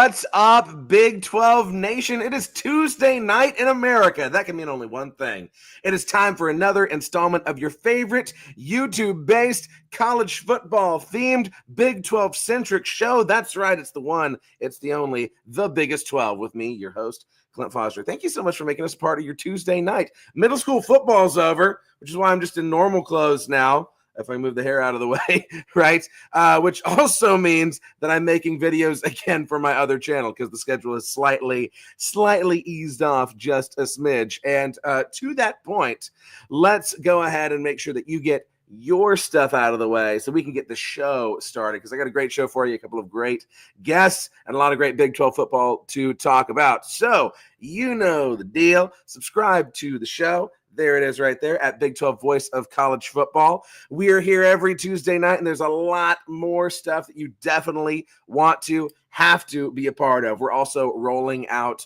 What's up, Big 12 Nation? It is Tuesday night in America. That can mean only one thing. It is time for another installment of your favorite YouTube-based college football-themed Big 12-centric show. That's right. It's the one, it's the only, the Biggest 12 with me, your host, Clint Foster. Thank you so much for making us part of your Tuesday night. Middle school football's over, which is why I'm just in normal clothes now. If I move the hair out of the way, right? Which also means that I'm making videos again for my other channel because the schedule is slightly eased off just a smidge. And to that point, let's go ahead and make sure that you get your stuff out of the way so we can get the show started, because I got a great show for you, a couple of great guests, and a lot of great Big 12 football to talk about. So you know the deal. Subscribe to the show. There it is right there at Big 12 Voice of College Football. We are here every Tuesday night, and there's a lot more stuff that you definitely have to be a part of. We're also rolling out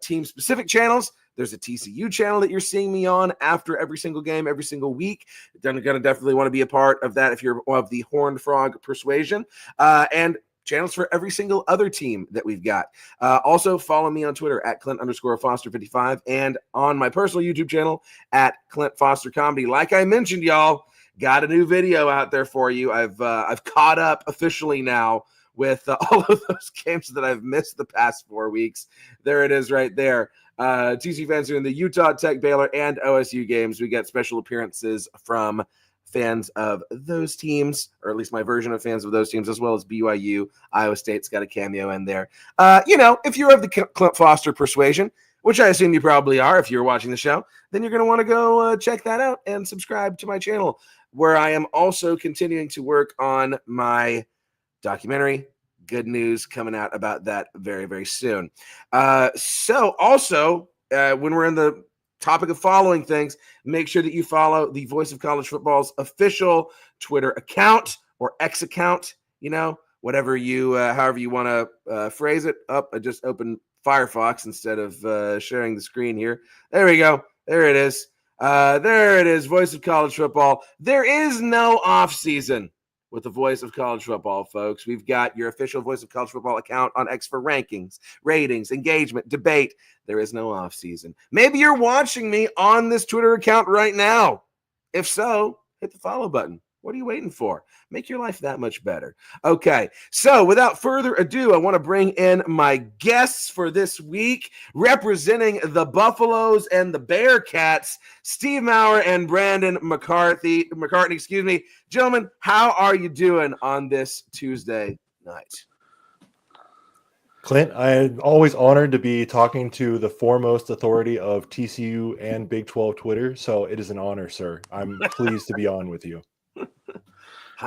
team-specific channels. There's a TCU channel that you're seeing me on after every single game, every single week. You're going to definitely want to be a part of that if you're of the Horned Frog persuasion. And channels for every single other team that we've got. Also, follow me on Twitter at Clint_Foster55 and on my personal YouTube channel at Clint Foster Comedy. Like I mentioned, y'all, got a new video out there for you. I've caught up officially now with all of those games that I've missed the past 4 weeks. There it is right there. TCU fans doing the Utah, Tech, Baylor, and OSU games. We got special appearances from fans of those teams, or at least my version of fans of those teams, as well as BYU. Iowa State's got a cameo in there. If you're of the Clint Foster persuasion, which I assume you probably are if you're watching the show, then you're going to want to go check that out and subscribe to my channel, where I am also continuing to work on my documentary. Good news coming out about that very, very soon. So also, when we're in the topic of following things, make sure that you follow the Voice of College Football's official Twitter account or X account, whatever however you want to phrase it. I just opened Firefox instead of sharing the screen here. There we go. There it is. There it is. Voice of College Football. There is no off season with the Voice of College Football, folks. We've got your official Voice of College Football account on X for rankings, ratings, engagement, debate. There is no off season. Maybe you're watching me on this Twitter account right now. If so, hit the follow button. What are you waiting for? Make your life that much better. Okay, so without further ado, I want to bring in my guests for this week, representing the Buffaloes and the Bearcats, Steve Maurer and Brandon McCartney. Gentlemen, how are you doing on this Tuesday night? Clint, I'm always honored to be talking to the foremost authority of TCU and Big 12 Twitter, so it is an honor, sir. I'm pleased to be on with you.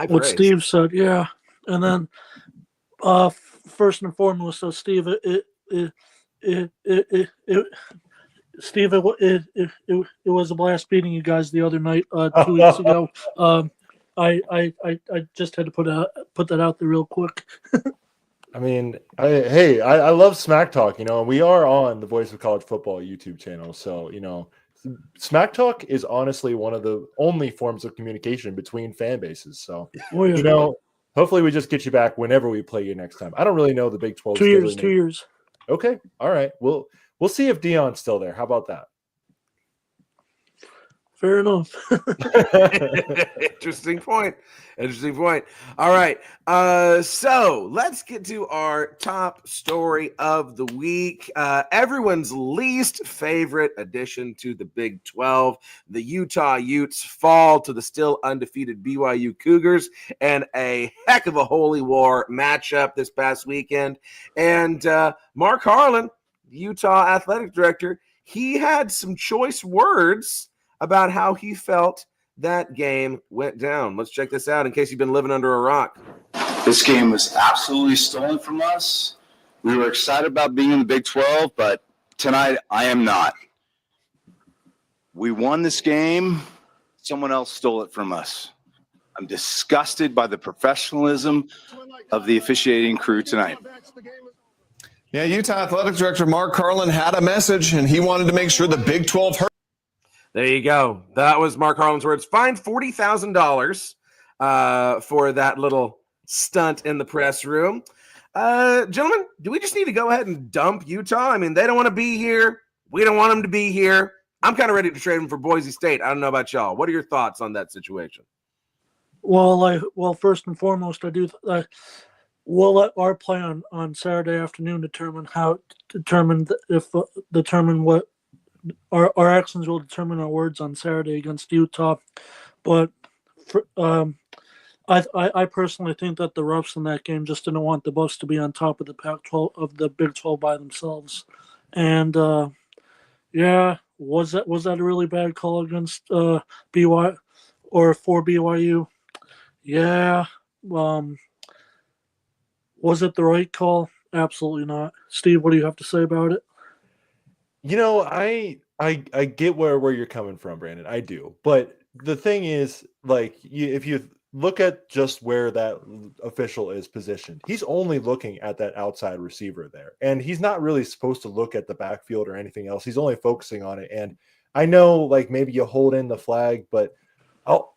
What Steve said, yeah. And then first and foremost, so Steve, it was a blast beating you guys the other night, 2 weeks ago. I just had to put that out there real quick. I mean, I love smack talk, and we are on the Voice of College Football YouTube channel, so smack talk is honestly one of the only forms of communication between fan bases. So, hopefully we just get you back whenever we play you next time. I don't really know the Big 12. 2 years, 2 years. Okay. All right. We'll see if Dion's still there. How about that? Fair enough. Interesting point. All right. So let's get to our top story of the week. Everyone's least favorite addition to the Big 12. The Utah Utes fall to the still undefeated BYU Cougars and a heck of a holy war matchup this past weekend. And Mark Harlan, the Utah athletic director, he had some choice words about how he felt that game went down. Let's check this out in case you've been living under a rock. This game was absolutely stolen from us. We were excited about being in the Big 12, but tonight I am not. We won this game. Someone else stole it from us. I'm disgusted by the professionalism of the officiating crew tonight. Yeah, Utah Athletic Director Mark Harlan had a message, and he wanted to make sure the Big 12 heard. There you go. That was Mark Harlan's words. Fined $40,000 for that little stunt in the press room. Gentlemen, do we just need to go ahead and dump Utah? I mean, they don't want to be here. We don't want them to be here. I'm kind of ready to trade them for Boise State. I don't know about y'all. What are your thoughts on that situation? Well, first and foremost, I do. We'll let our play on Saturday afternoon determine what our actions will determine our words on Saturday against Utah. But I personally think that the refs in that game just didn't want the Bucks to be on top of the Pac-12 of the Big 12 by themselves, and yeah, was that a really bad call against BY or for BYU? Yeah. Was it the right call? Absolutely not. Steve, what do you have to say about it? I get where you're coming from, Brandon. I do. But the thing is, like, if you look at just where that official is positioned, he's only looking at that outside receiver there. And he's not really supposed to look at the backfield or anything else. He's only focusing on it. And I know, like, maybe you hold in the flag, but I'll,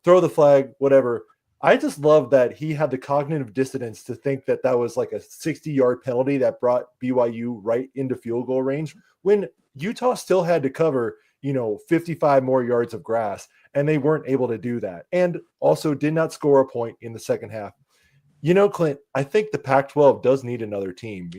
throw the flag, whatever. I just love that he had the cognitive dissonance to think that that was like a 60-yard penalty that brought BYU right into field goal range when Utah still had to cover, 55 more yards of grass, and they weren't able to do that. And also did not score a point in the second half. Clint, I think the Pac-12 does need another team.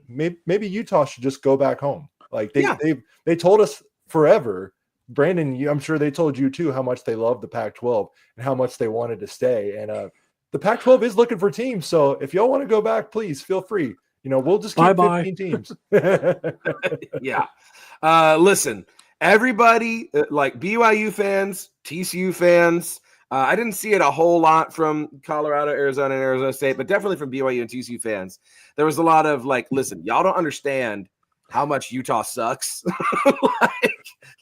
Maybe Utah should just go back home. Like they told us forever. Brandon, I'm sure they told you too how much they love the Pac-12 and how much they wanted to stay. And the Pac-12 is looking for teams. So if y'all want to go back, please feel free. We'll just keep 15 teams. Yeah. Listen, everybody, like BYU fans, TCU fans, I didn't see it a whole lot from Colorado, Arizona, and Arizona State, but definitely from BYU and TCU fans. There was a lot of like, listen, y'all don't understand how much Utah sucks.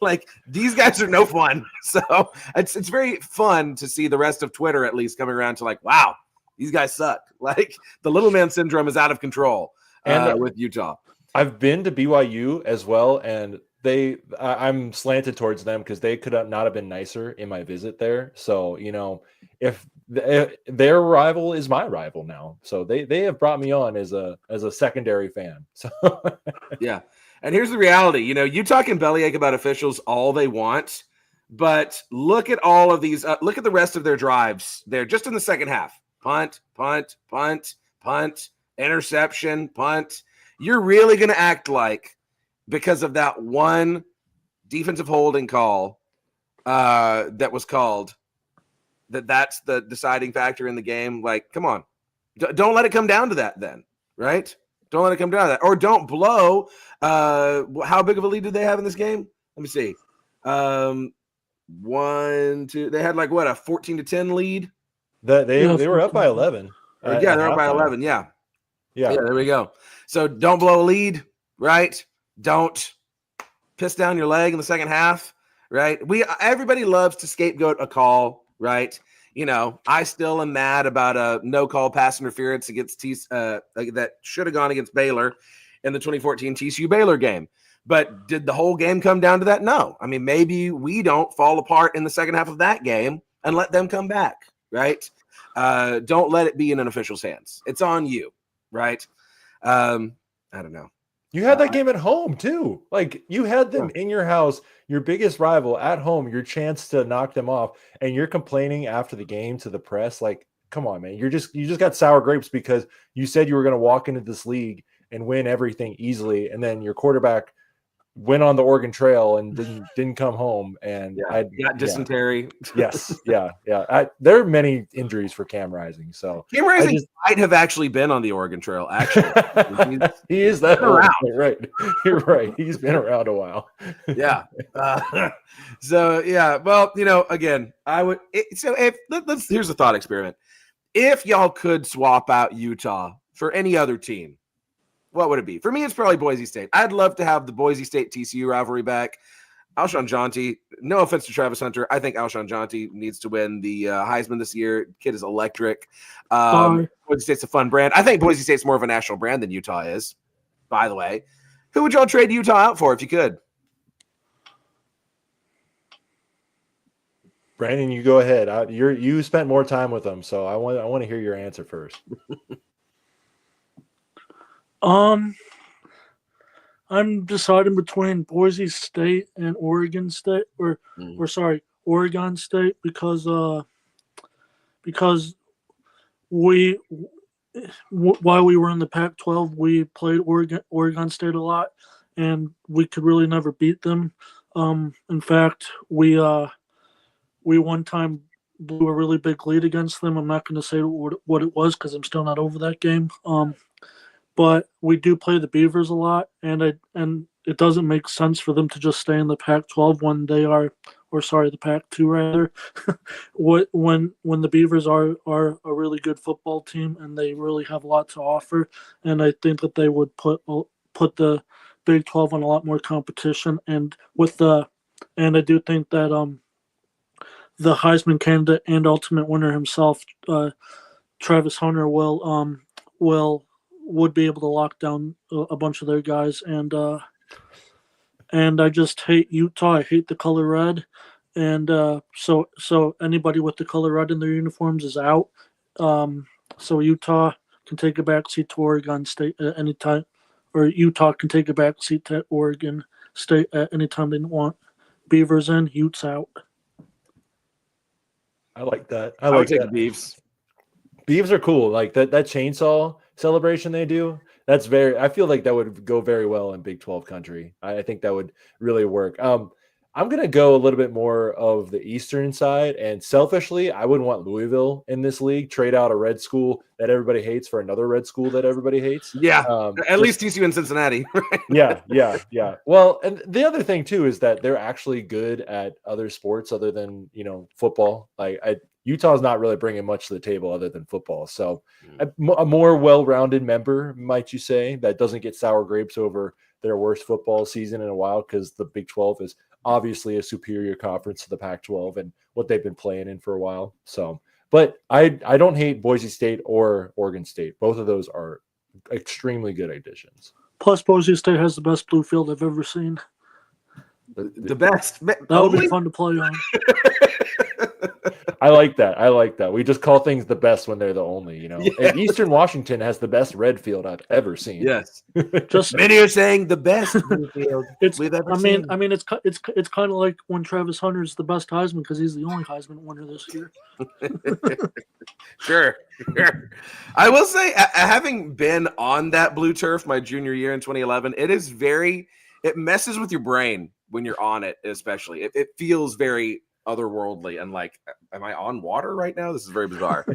like these guys are no fun. So it's very fun to see the rest of Twitter at least coming around to like, wow, these guys suck. Like the little man syndrome is out of control with Utah. I've been to BYU as well, and I'm slanted towards them because they could not have been nicer in my visit there. So, if their rival is my rival now, so they have brought me on as a secondary fan. So yeah. And here's the reality, Utah can bellyache about officials all they want, but look at all of these. Look at the rest of their drives. They're just in the second half. Punt, punt, punt, punt, interception, punt. You're really going to act like because of that one defensive holding call that was called, that's the deciding factor in the game. Like, come on. Don't let it come down to that then, right? Don't let it come down to that. Or don't blow. How big of a lead did they have in this game? Let me see. 1, 2. They had like what, a 14-10 lead? They were up by 11. Yeah, they're up by 11. Yeah, there we go. So don't blow a lead, right? Don't piss down your leg in the second half, right? Everybody loves to scapegoat a call, right? I still am mad about a no-call pass interference against that should have gone against Baylor in the 2014 TCU Baylor game. But did the whole game come down to that? No. I mean, maybe we don't fall apart in the second half of that game and let them come back, right? Don't let it be in an official's hands. It's on you, right? I don't know. You had that game at home too. Like you had them in your house, your biggest rival at home, your chance to knock them off, and you're complaining after the game to the press. Like, come on, man. You just got sour grapes because you said you were going to walk into this league and win everything easily, and then your quarterback went on the Oregon Trail and didn't come home, and got dysentery. Yes, yeah. There are many injuries for Cam Rising. So Cam Rising might have actually been on the Oregon Trail. Actually, he is that around. Right? You're right. He's been around a while. Yeah. So yeah. Well, again, I would. Here's a thought experiment. If y'all could swap out Utah for any other team, what would it be? For me, it's probably Boise State. I'd love to have the Boise State-TCU rivalry back. Alshon Jante, no offense to Travis Hunter, I think Alshon Jante needs to win the Heisman this year. Kid is electric. Boise State's a fun brand. I think Boise State's more of a national brand than Utah is, by the way. Who would y'all trade Utah out for if you could? Brandon, you go ahead. You spent more time with them, so I want to hear your answer first. Um, I'm deciding between Boise State and Oregon State, or sorry, Oregon State, because we while we were in the Pac-12, we played Oregon State a lot, and we could really never beat them. In fact, we one time blew a really big lead against them. I'm not going to say what it was because I'm still not over that game. But we do play the Beavers a lot, and it doesn't make sense for them to just stay in the Pac-12 when they are, or sorry, the Pac-2 rather. when the Beavers are a really good football team and they really have a lot to offer, and I think that they would put the Big 12 on a lot more competition, and I do think that the Heisman candidate and ultimate winner himself, Travis Hunter, would be able to lock down a bunch of their guys, and I just hate Utah. I hate the color red, and so anybody with the color red in their uniforms is out. So Utah can take a backseat to Oregon State at any time, or Utah can take a backseat to Oregon State at any time they want. Beavers in, Utes out. I like that. I would take the Beavs. Beavs are cool. Like that chainsaw celebration they do. That's I feel like that would go very well in Big 12 country. I think that would really work. I'm going to go a little bit more of the Eastern side, and selfishly, I wouldn't want Louisville in this league. Trade out a red school that everybody hates for another red school that everybody hates. Yeah, at least TCU and Cincinnati. Right? Yeah. Well, and the other thing too is that they're actually good at other sports other than football. Like Utah's not really bringing much to the table other than football. So a more well-rounded member, might you say, that doesn't get sour grapes over their worst football season in a while, because the Big 12 is obviously a superior conference to the Pac-12 and what they've been playing in for a while. So, but I don't hate Boise State or Oregon State. Both of those are extremely good additions. Plus, Boise State has the best blue field I've ever seen. The best. That would be fun to play on. I like that. We just call things the best when they're the only, Yes. And Eastern Washington has the best red field I've ever seen. Yes. Just many are saying the best field we've ever seen. I mean, it's kind of like when Travis Hunter's the best Heisman because he's the only Heisman winner this year. Sure. I will say, having been on that blue turf my junior year in 2011, it messes with your brain when you're on it, especially. It feels very otherworldly and like, am I on water right now? This is very bizarre.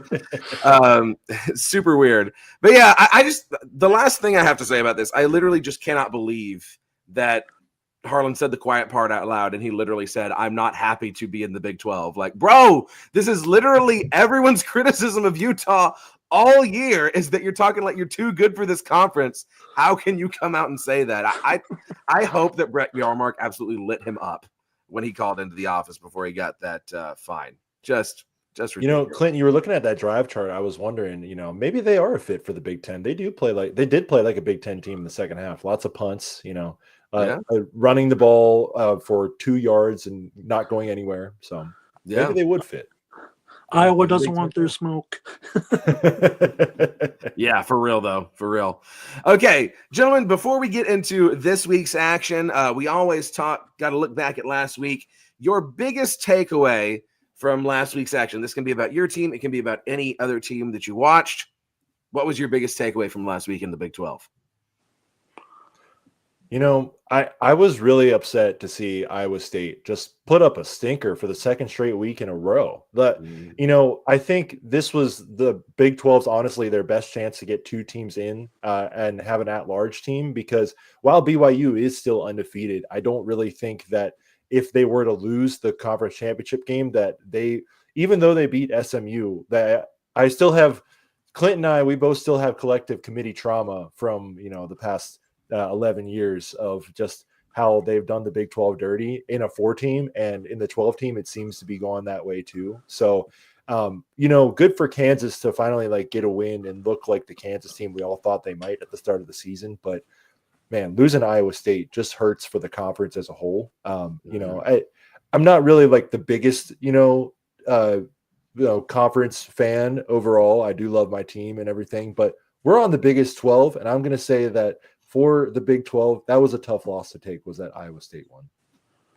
Super weird. But yeah, I just, the last thing I have to say about this, I literally just cannot believe that Harlan said the quiet part out loud, and he literally said, I'm not happy to be in the Big 12. Like, bro, this is literally everyone's criticism of Utah all year, is that you're talking like you're too good for this conference. How can you come out and say that? I hope that Brett Yarmark absolutely lit him up when he called into the office before he got that fine. Just ridiculous. Clinton, you were looking at that drive chart. I was wondering, maybe they are a fit for the Big Ten. They did play like a Big Ten team in the second half. Lots of punts, running the ball for 2 yards and not going anywhere. So maybe they would fit. Iowa doesn't want their smoke. Yeah, for real, though. For real. Okay, gentlemen, before we get into this week's action, we always got to look back at last week. Your biggest takeaway from last week's action. This can be about your team. It can be about any other team that you watched. What was your biggest takeaway from last week in the Big 12? I was really upset to see Iowa State just put up a stinker for the second straight week in a row. But, I think this was the Big 12's honestly their best chance to get two teams in and have an at-large team, because while BYU is still undefeated, I don't really think that if they were to lose the conference championship game, that even though they beat SMU, that I still have Clint and I, we both still have collective committee trauma from, the past 11 years of just how they've done the Big 12 dirty in a 4-team, and in the 12-team, it seems to be going that way too. So, good for Kansas to finally get a win and look like the Kansas team we all thought they might at the start of the season. But man, losing Iowa State just hurts for the conference as a whole. I'm not really the biggest, conference fan overall. I do love my team and everything, but we're on the biggest 12, and I'm going to say that for the Big 12, that was a tough loss to take, was that Iowa State one.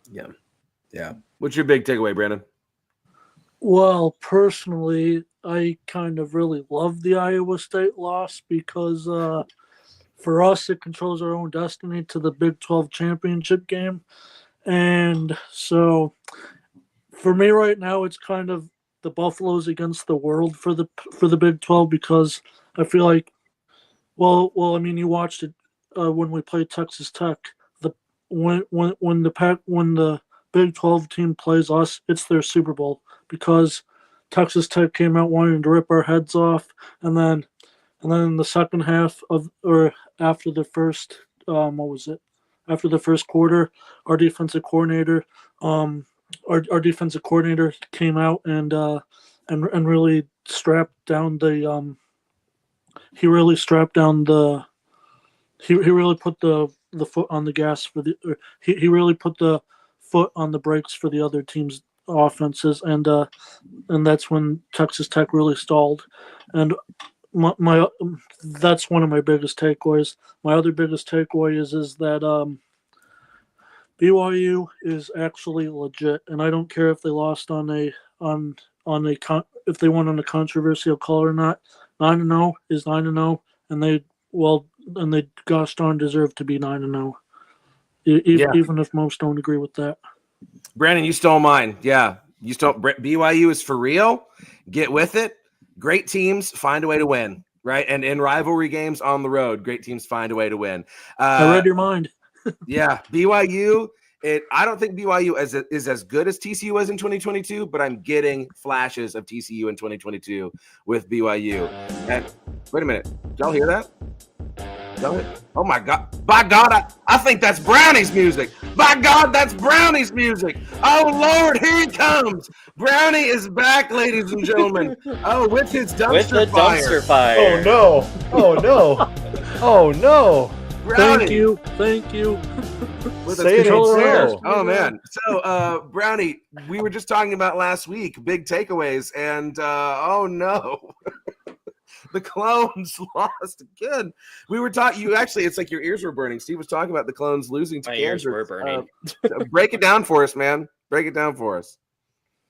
Yeah. Yeah. What's your big takeaway, Brandon? Well, personally, I kind of really love the Iowa State loss because for us, it controls our own destiny to the Big 12 championship game. And so for me right now, it's kind of the Buffaloes against the world for the Big 12, because I feel like, well, I mean, you watched it when we played Texas Tech. When the Big 12 team plays us, it's their Super Bowl, because Texas Tech came out wanting to rip our heads off, and then in the second half after the first after the first quarter, our defensive coordinator came out and really strapped down the he really put the foot on the gas for he really put the foot on the brakes for the other team's offenses, and that's when Texas Tech really stalled. And my that's one of my biggest takeaways. My other biggest takeaway is that BYU is actually legit, and I don't care if they lost if they won on a controversial call or not. 9-0 is 9-0, and they gosh darn deserve to be 9-0, even if most don't agree with that. Brandon, you stole mine. Yeah, you stole. BYU is for real. Get with it. Great teams find a way to win, right? And in rivalry games on the road, great teams find a way to win. I read your mind. Yeah, BYU. I don't think BYU is as good as TCU was in 2022, but I'm getting flashes of TCU in 2022 with BYU. And wait a minute, did y'all hear that? Oh my God! By God, I think that's Brownie's music. By God, that's Brownie's music. Oh Lord, here he comes! Brownie is back, ladies and gentlemen. Oh, with his dumpster fire. Oh no! Oh no! Oh no! Brownie. Thank you. With Say it ain't so. Oh man. So Brownie, we were just talking about last week, big takeaways, and oh no. The Clones lost again. We were talking. It's like your ears were burning. Steve was talking about the Clones losing to My Kansas. ears were burning. Break it down for us, man. Break it down for us.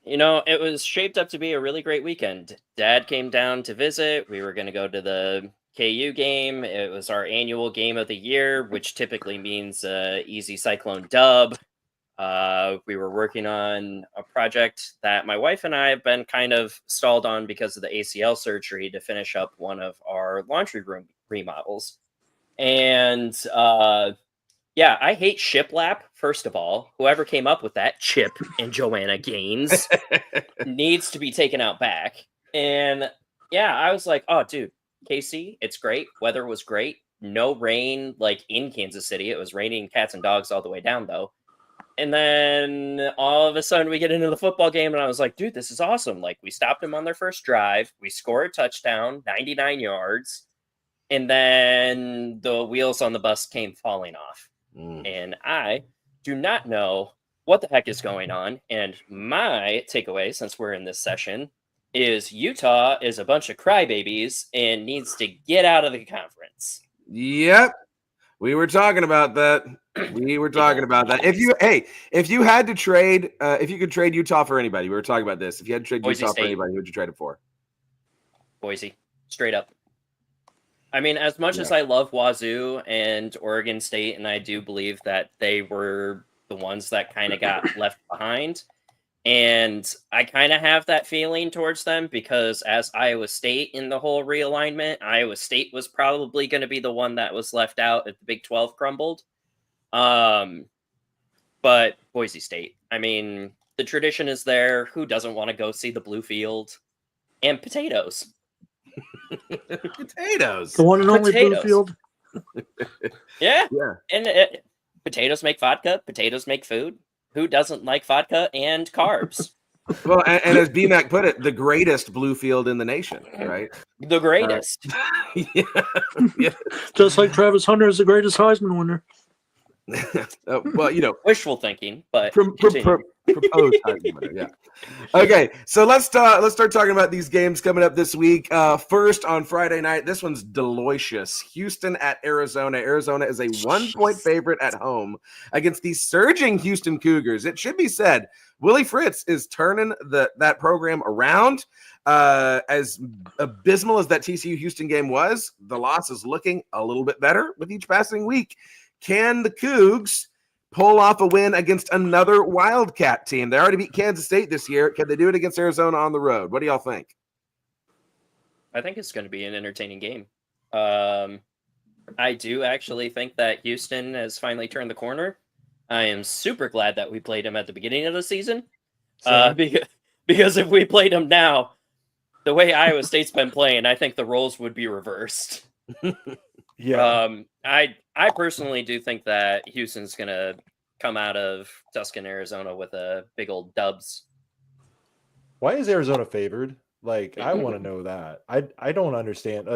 You know, it was shaped up to be a really great weekend. Dad came down to visit. We were going to go to the KU game. It was our annual game of the year, which typically means easy Cyclone dub. We were working on a project that my wife and I have been kind of stalled on because of the ACL surgery to finish up one of our laundry room remodels. And yeah, I hate shiplap, first of all. Whoever came up with that, Chip and Joanna Gaines, needs to be taken out back. And yeah, I was like, oh, dude, KC, it's great. Weather was great. No rain like in Kansas City. It was raining cats and dogs all the way down, though. And then all of a sudden we get into the football game and I was like, dude, this is awesome. Like, we stopped them on their first drive. We score a touchdown, 99 yards. And then the wheels on the bus came falling off. And I do not know what the heck is going on. And my takeaway, since we're in this session, is Utah is a bunch of crybabies and needs to get out of the conference. Yep. We were talking about that. If you had to trade, if you could trade Utah for anybody, we were talking about this. If you had to trade Boise Utah State. for anybody, who would you trade it for? Boise, straight up. I mean, as much as I love Wazoo and Oregon State, and I do believe that they were the ones that kind of got left behind, and I kind of have that feeling towards them because as Iowa State in the whole realignment, Iowa State was probably going to be the one that was left out if the Big 12 crumbled. But Boise State, I mean, the tradition is there. Who doesn't want to go see the blue field? And potatoes. Potatoes. The one and only Potatoes. Bluefield. Yeah. Yeah. And potatoes make vodka. Potatoes make food. Who doesn't like vodka and carbs? Well, and as BMAC put it, the greatest blue field in the nation, right? The greatest. Yeah. Just like Travis Hunter is the greatest Heisman winner. Well, Wishful thinking, but proposed Heisman winner, yeah. Okay, so let's start talking about these games coming up this week. First on Friday night, this one's delicious. Houston at Arizona. Arizona is a 1-point favorite at home against the surging Houston Cougars. It should be said, Willie Fritz is turning that program around. As abysmal as that TCU Houston game was, the loss is looking a little bit better with each passing week. Can the Cougs pull off a win against another Wildcat team? They already beat Kansas State this year. Can they do it against Arizona on the road? What do y'all think? I think it's going to be an entertaining game. I do actually think that Houston has finally turned the corner. I am super glad that we played them at the beginning of the season. Because if we played them now, the way Iowa State's been playing, I think the roles would be reversed. Yeah. I personally do think that Houston's going to come out of Tucson, Arizona with a big old dubs. Why is Arizona favored? Like, I want to know that. I don't understand.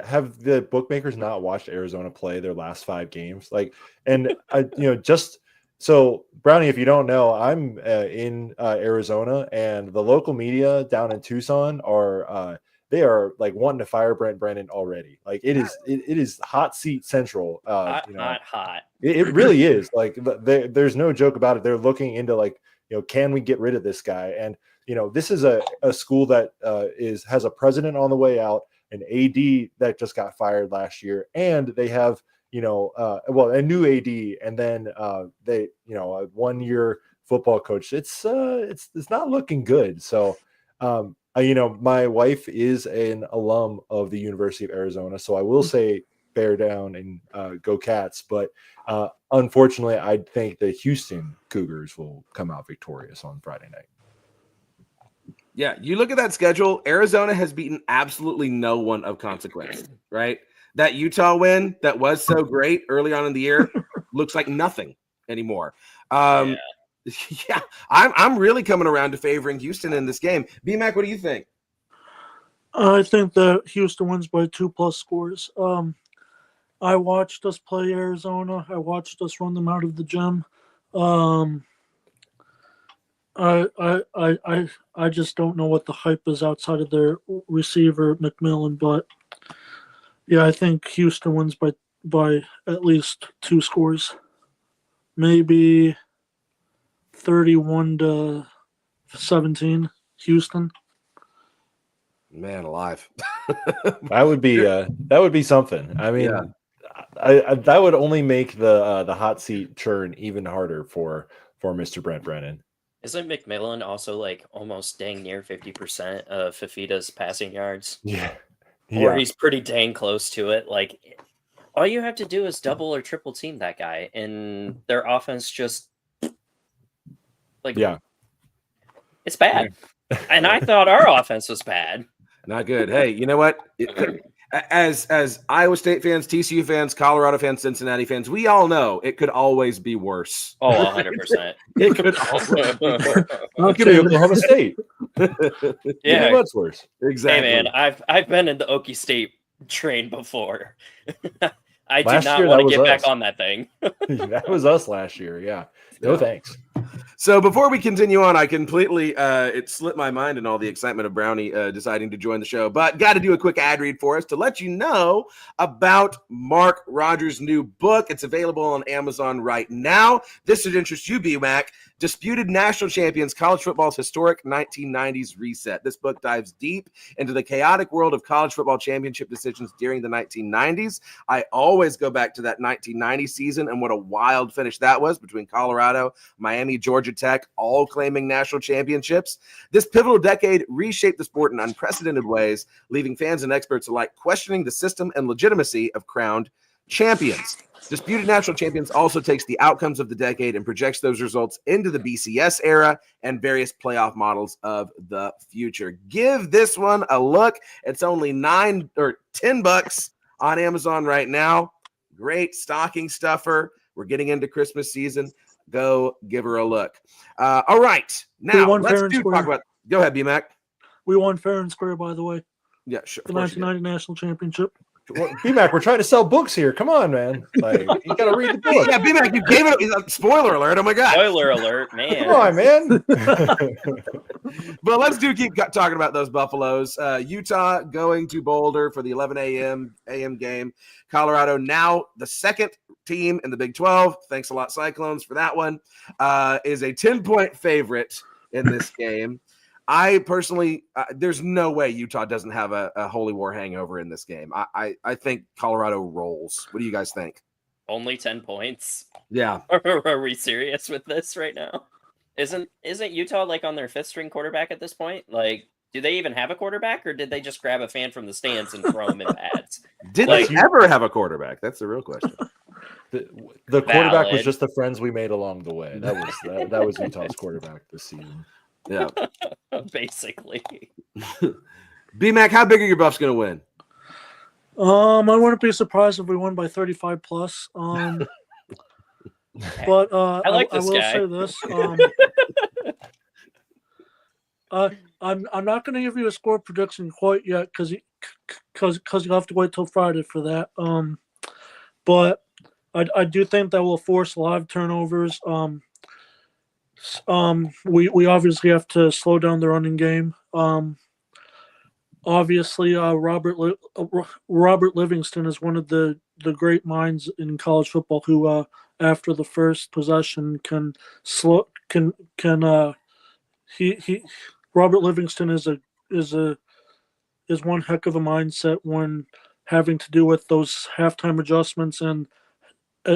Have the bookmakers not watched Arizona play their last 5 games? Like, and just so Brownie, if you don't know, I'm in Arizona, and the local media down in Tucson are they are like wanting to fire Brent Brennan already. Like, it is hot seat central. Hot. It really is. Like, there's no joke about it. They're looking into, like, can we get rid of this guy? And this is a school that has a president on the way out, an AD that just got fired last year, and they have a new AD, and then they a 1-year football coach. It's not looking good. So my wife is an alum of the University of Arizona, so I will say bear down and go Cats. But unfortunately, I think the Houston Cougars will come out victorious on Friday night. Yeah, you look at that schedule, Arizona has beaten absolutely no one of consequence, right? That Utah win that was so great early on in the year looks like nothing anymore. Yeah, I'm really coming around to favoring Houston in this game. B-Mac, what do you think? I think that Houston wins by 2+ scores. I watched us play Arizona. I watched us run them out of the gym. I just don't know what the hype is outside of their receiver McMillan, but yeah, I think Houston wins by at least 2 scores, maybe 31-17. Houston. Man alive. That would be something. I mean, yeah. I that would only make the hot seat churn even harder for Mr. Brent Brennan. Isn't McMillan also like almost dang near 50% of Fafita's passing yards? Yeah. Or he's pretty dang close to it. Like, all you have to do is double or triple team that guy, and their offense just it's bad. Yeah. And I thought our offense was bad. Not good. Hey, you know what? As Iowa State fans, TCU fans, Colorado fans, Cincinnati fans, we all know it could always be worse. Oh, 100%. It could always be worse. It could be Oklahoma State. Yeah, much worse. Exactly. Hey, man, I've been in the Okie State train before. I do not want to get back on that thing. That was us last year. Yeah. No thanks. So before we continue on, I completely it slipped my mind in all the excitement of Brownie deciding to join the show, but got to do a quick ad read for us to let you know about Mark Rogers' new book. It's available on Amazon right now. This should interest you, B-Mac. Disputed National Champions, College Football's Historic 1990s Reset. This book dives deep into the chaotic world of college football championship decisions during the 1990s. I always go back to that 1990 season and what a wild finish that was between Colorado, Miami, Georgia Tech, all claiming national championships. This pivotal decade reshaped the sport in unprecedented ways, leaving fans and experts alike questioning the system and legitimacy of crowned champions. Disputed National Champions also takes the outcomes of the decade and projects those results into the BCS era and various playoff models of the future. Give this one a look. It's only $9 or $10 on Amazon right now. Great stocking stuffer. We're getting into Christmas season. Go give her a look. All right. Now, let's talk about – go ahead, B-Mac. We won fair and square, by the way. Yeah, sure. The 1990 National Championship. BMAC, we're trying to sell books here. Come on, man. Like, you got to read the book. Yeah, B-Mac, you gave it. Spoiler alert! Oh my god! Spoiler alert, man. Come on, man. But let's keep talking about those Buffaloes. Utah going to Boulder for the 11 a.m. game. Colorado now the second team in the Big 12. Thanks a lot, Cyclones, for that one. Is a 10-point favorite in this game. I personally, there's no way Utah doesn't have a Holy War hangover in this game. I think Colorado rolls. What do you guys think? Only 10 points. Yeah. Are we serious with this right now? Isn't Utah like on their fifth string quarterback at this point? Like, do they even have a quarterback, or did they just grab a fan from the stands and throw him in pads? Did they ever have a quarterback? That's the real question. The quarterback was just the friends we made along the way. That was Utah's quarterback this season. Yeah. Basically. B-Mac, how big are your Buffs going to win? I wouldn't be surprised if we won by 35 plus. But I like this I will guy. say this. I'm not going to give you a score prediction quite yet because you have to wait till Friday for that. But I do think that will force a lot of turnovers. We obviously have to slow down the running game. Obviously, Robert Livingston is one of the great minds in college football who, after the first possession, Robert Livingston is one heck of a mindset when having to do with those halftime adjustments and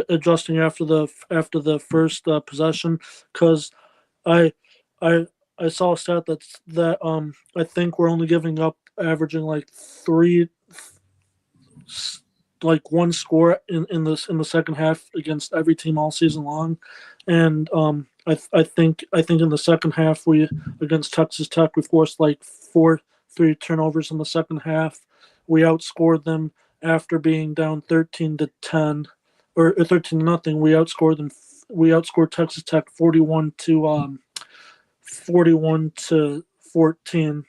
adjusting after the first possession. Because I saw a stat that I think we're only giving up averaging like one score in the second half against every team all season long, and I think in the second half we against Texas Tech we forced like 3 turnovers in the second half. We outscored them after being down 13-10 or 13-0. We outscored them. We outscored Texas Tech 41-14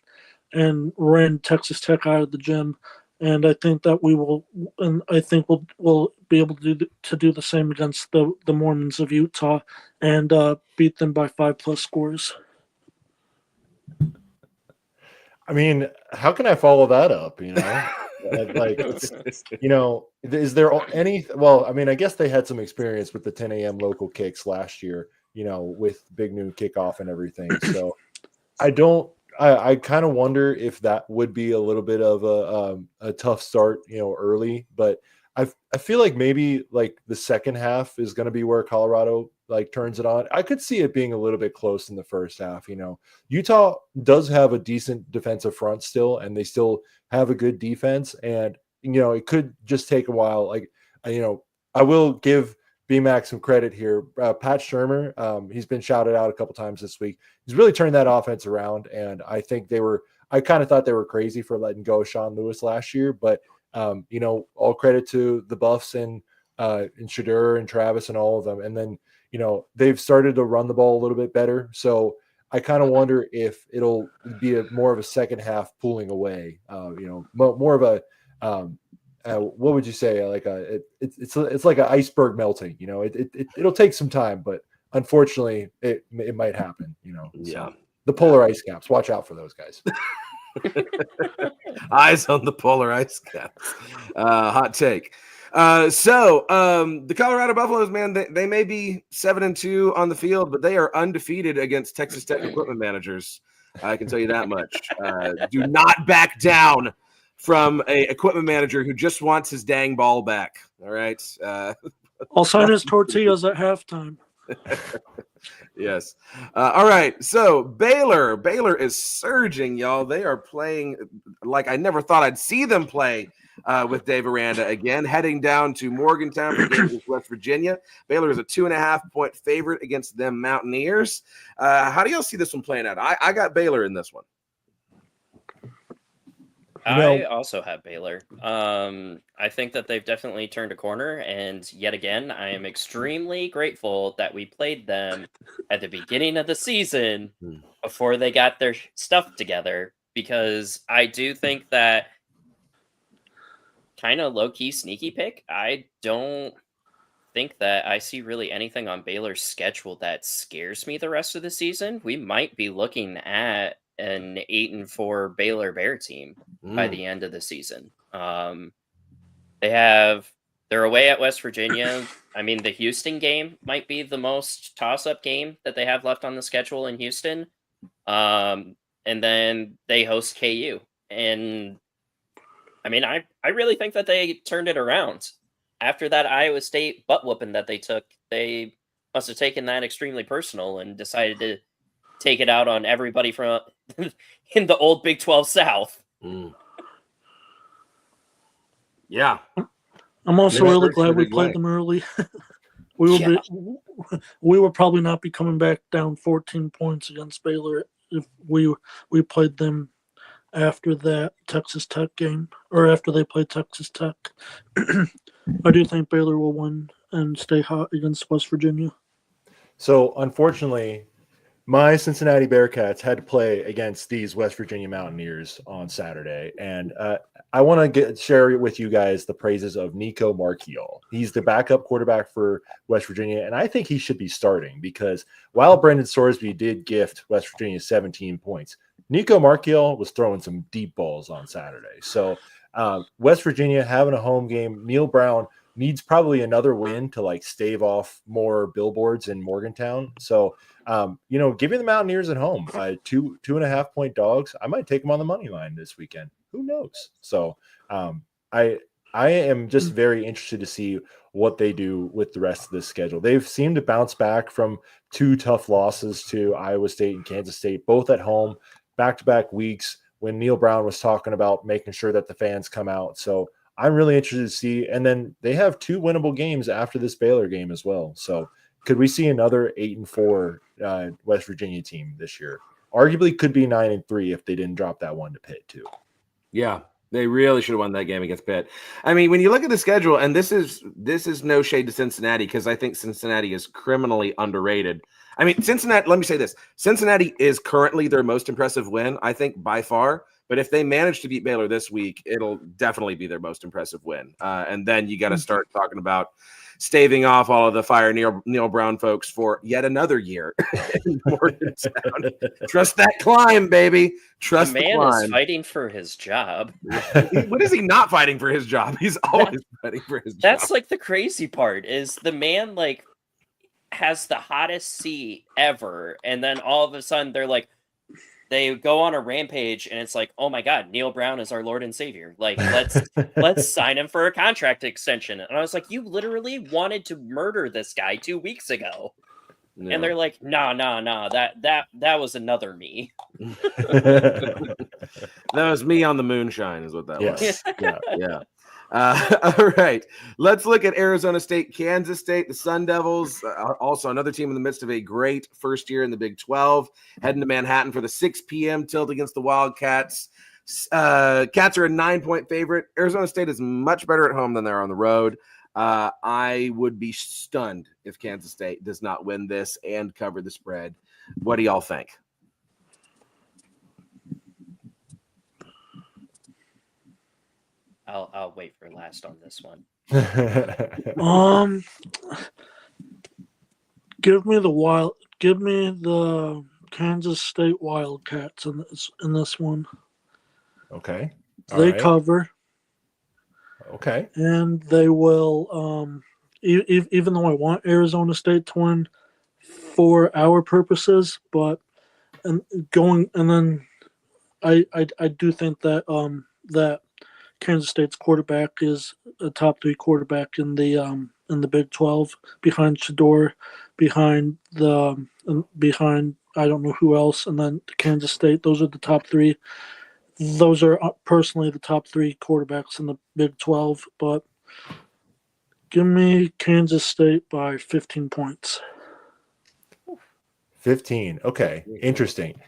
and ran Texas Tech out of the gym. And I think that we'll be able to do the same against the Mormons of Utah and beat them by 5+ scores. I mean, how can I follow that up? Is there any? Well, I mean, I guess they had some experience with the 10 a.m. local kicks last year. With big noon kickoff and everything. So I kind of wonder if that would be a little bit of a tough start, early. But I feel like maybe like the second half is going to be where Colorado like turns it on. I could see it being a little bit close in the first half. Utah does have a decent defensive front still, and they still have a good defense. And it could just take a while. Like I will give BMAC some credit here. Pat Shurmur, he's been shouted out a couple times this week. He's really turned that offense around, and I think I kind of thought they were crazy for letting go of Sean Lewis last year, but all credit to the Buffs and Shadur and Travis and all of them. And then they've started to run the ball a little bit better. So I kind of wonder if it'll be more of a second half pulling away. More of a what would you say? Like it's like an iceberg melting. It'll take some time, but unfortunately, it might happen. Yeah. So the polar ice caps. Watch out for those guys. Eyes on the polar ice caps. Hot take. The Colorado Buffaloes, man, they may be 7-2 on the field, but they are undefeated against Texas Tech equipment managers. I can tell you that much. Do not back down from a equipment manager who just wants his dang ball back. All right. I'll sign his tortillas at halftime. Yes. All right. So Baylor is surging, y'all. They are playing like I never thought I'd see them play with Dave Aranda again, heading down to Morgantown for games with West Virginia. Baylor is a 2.5-point favorite against them Mountaineers. How do y'all see this one playing out? I got Baylor in this one. I also have Baylor. I think that they've definitely turned a corner, and yet again, I am extremely grateful that we played them at the beginning of the season before they got their stuff together, because I do think that kind of low-key sneaky pick. I don't think that I see really anything on Baylor's schedule that scares me the rest of the season. We might be looking at an 8-4 Baylor Bear team by the end of the season. They're away at West Virginia. I mean, the Houston game might be the most toss-up game that they have left on the schedule in Houston. And then they host KU. And I mean, I really think that they turned it around. After that Iowa State butt whooping that they took, they must have taken that extremely personal and decided to take it out on everybody from in the old Big 12 South. Yeah. I'm also Maybe really hurts in a glad we big played way. them early. we will probably not be coming back down 14 points against Baylor if we played them after that Texas Tech game, or after they played Texas Tech. I do think Baylor will win and stay hot against West Virginia. So, unfortunately, my Cincinnati Bearcats had to play against these West Virginia Mountaineers on Saturday, and I want to share with you guys the praises of Nico Marchiol. He's the backup quarterback for West Virginia, and I think he should be starting because while Brendan Sorsby did gift West Virginia 17 points, Nico Marchiol was throwing some deep balls on Saturday. So West Virginia having a home game, Neil Brown needs probably another win to like stave off more billboards in Morgantown. So, giving the Mountaineers at home 2.5 point dogs, I might take them on the money line this weekend. Who knows? So I am just very interested to see what they do with the rest of this schedule. They've seemed to bounce back from 2 tough losses to Iowa State and Kansas State, both at home, back-to-back weeks when Neil Brown was talking about making sure that the fans come out. So I'm really interested to see. And then they have 2 winnable games after this Baylor game as well. So could we see another 8-4 West Virginia team this year? Arguably could be 9-3 if they didn't drop that one to Pitt too. Yeah, they really should have won that game against Pitt. I mean, when you look at the schedule, and this is no shade to Cincinnati because I think Cincinnati is criminally underrated. I mean, Cincinnati, let me say this. Cincinnati is currently their most impressive win, I think, by far. But if they manage to beat Baylor this week, it'll definitely be their most impressive win. And then you got to start talking about staving off all of the fire Neil Brown folks for yet another year in Morgantown. Trust that climb, baby. Trust the man climb. is fighting for his job. What is he not fighting for his job? He's always fighting for his job. That's like the crazy part is the man like has the hottest seat ever, and then all of a sudden they go on a rampage, and it's like, oh my god, Neil Brown is our Lord and Savior. Like, let's sign him for a contract extension. And I was like, you literally wanted to murder this guy 2 weeks ago. No. And they're like, no, that was another me. That was me on the moonshine, is what that was. Yeah. All right, let's look at Arizona State, Kansas State, the Sun Devils, also another team in the midst of a great first year in the Big 12, heading to Manhattan for the 6 p.m. tilt against the Wildcats. Cats are a 9-point favorite. Arizona State is much better at home than they're on the road. I would be stunned if Kansas State does not win this and cover the spread. What do y'all think? I'll wait for last on this one. Give me the Kansas State Wildcats in this one. Okay. They cover. Okay. And they will, even though I want Arizona State to win for our purposes, but I do think that that Kansas State's quarterback is a top 3 quarterback in the Big 12, behind Shador, behind I don't know who else, and then Kansas State. Those are the top 3. Those are personally the top 3 quarterbacks in the Big 12, but give me Kansas State by 15 points. 15. Okay. Interesting.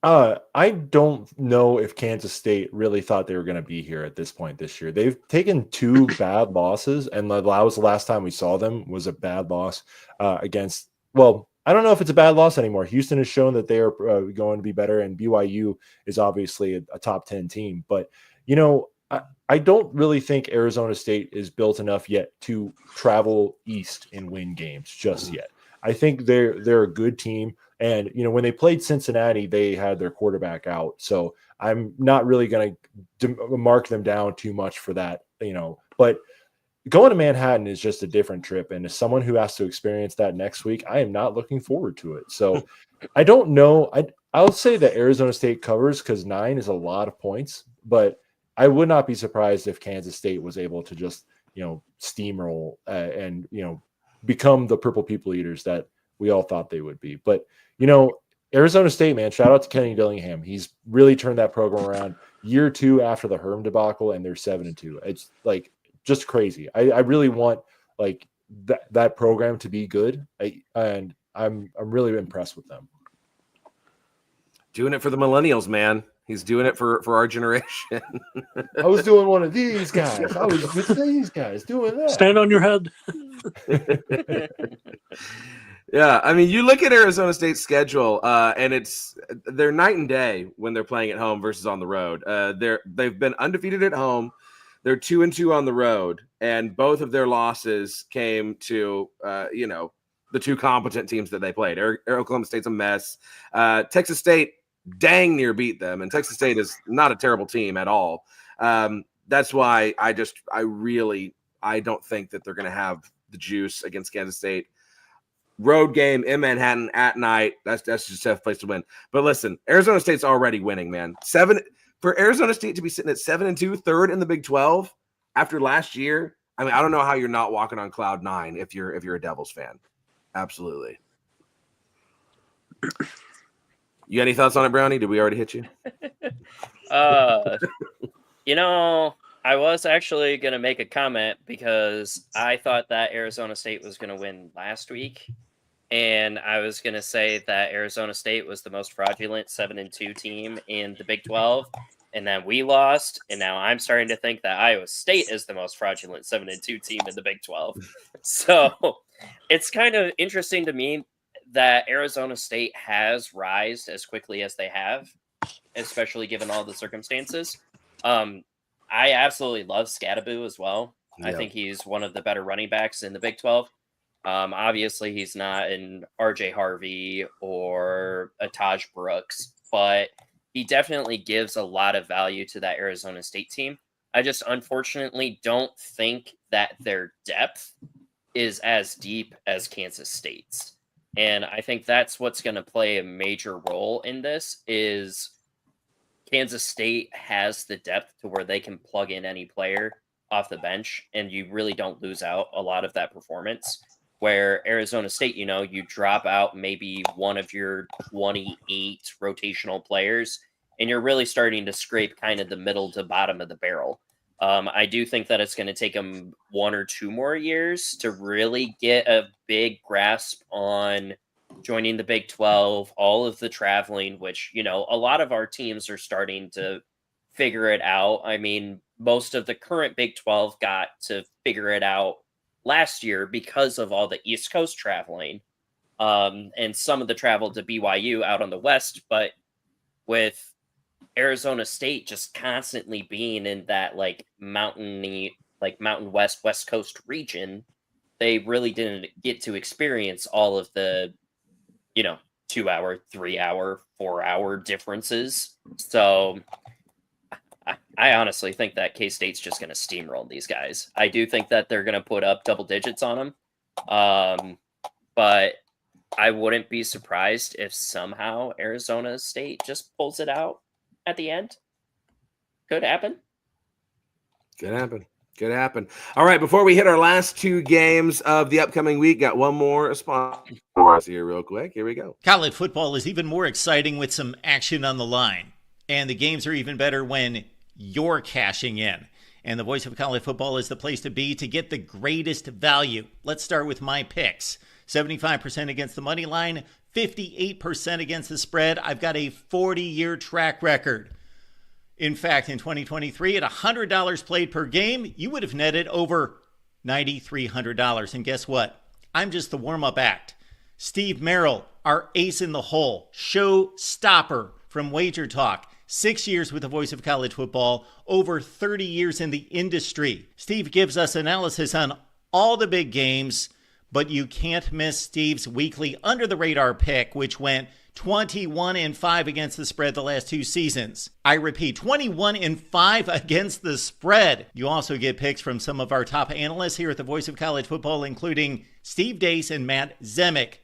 I don't know if Kansas State really thought they were going to be here at this point this year. They've taken 2 bad losses, and that was the last time we saw them was a bad loss against, well, I don't know if it's a bad loss anymore. Houston has shown that they are going to be better, and BYU is obviously a top 10 team. But, I don't really think Arizona State is built enough yet to travel east and win games just yet. I think they're a good team, and when they played Cincinnati, they had their quarterback out, so I'm not really going to mark them down too much for that, But going to Manhattan is just a different trip, and as someone who has to experience that next week, I am not looking forward to it. So I don't know. I'll say that Arizona State covers because 9 is a lot of points, but I would not be surprised if Kansas State was able to just, steamroll and, become the purple people eaters that we all thought they would be. But, Arizona State, man, shout out to Kenny Dillingham. He's really turned that program around year 2 after the Herm debacle, and they're 7-2. It's like just crazy. I really want like that program to be good. And I'm really impressed with them. Doing it for the millennials, man. He's doing it for our generation. I was doing one of these guys. I was with these guys doing that. Stand on your head. Yeah, I mean, you look at Arizona State's schedule, and they're night and day when they're playing at home versus on the road. They've been undefeated at home. They're 2-2 on the road, and both of their losses came to the two competent teams that they played. Oklahoma State's a mess. Texas State dang near beat them, and Texas State is not a terrible team at all. That's why I don't think that they're going to have the juice against Kansas State. Road game in Manhattan at night. That's just a tough place to win. But listen, Arizona State's already winning, man. For Arizona State to be sitting at 7-2, third in the Big 12 after last year. I mean, I don't know how you're not walking on cloud 9 if you're a Devils fan. Absolutely. You got any thoughts on it, Brownie? Did we already hit you? I was actually going to make a comment because I thought that Arizona State was going to win last week. And I was going to say that Arizona State was the most fraudulent 7-2 team in the Big 12. And then we lost. And now I'm starting to think that Iowa State is the most fraudulent 7-2 team in the Big 12. So it's kind of interesting to me that Arizona State has rised as quickly as they have, especially given all the circumstances. I absolutely love Scadaboo as well. Yeah. I think he's one of the better running backs in the Big 12. Obviously, he's not an RJ Harvey or a Taj Brooks, but he definitely gives a lot of value to that Arizona State team. I just unfortunately don't think that their depth is as deep as Kansas State's. And I think that's what's going to play a major role in this is Kansas State has the depth to where they can plug in any player off the bench, and you really don't lose out a lot of that performance. Where Arizona State, you drop out maybe one of your 28 rotational players, and you're really starting to scrape kind of the middle to bottom of the barrel. I do think that it's going to take them 1 or 2 more years to really get a big grasp on joining the Big 12, all of the traveling, which, a lot of our teams are starting to figure it out. I mean, most of the current Big 12 got to figure it out last year because of all the East Coast traveling, and some of the travel to BYU out on the West. But with Arizona State just constantly being in that Mountain West Coast region, they really didn't get to experience all of the 2-hour, 3-hour, 4-hour differences. So I honestly think that K-State's just going to steamroll these guys. I do think that they're going to put up double digits on them. But I wouldn't be surprised if somehow Arizona State just pulls it out at the end. Could happen. Could happen. All right, before we hit our last 2 games of the upcoming week, got one more sponsor for us here real quick. Here we go. College football is even more exciting with some action on the line. And the games are even better when you're cashing in. And the Voice of College Football is the place to be to get the greatest value. Let's start with my picks. 75% against the money line, 58% against the spread. I've got a 40-year track record. In fact, in 2023, at $100 played per game, you would have netted over $9,300. And guess what? I'm just the warm-up act. Steve Merrill, our ace in the hole, show stopper from Wager Talk. 6 years with the voice of college football, over 30 years in the industry. Steve gives us analysis on all the big games, but you can't miss Steve's weekly under the radar pick, which went 21-5 against the spread the last 2 seasons. I repeat, 21-5 against the spread. You also get picks from some of our top analysts here at the Voice of College Football, including Steve Dace and Matt Zemek.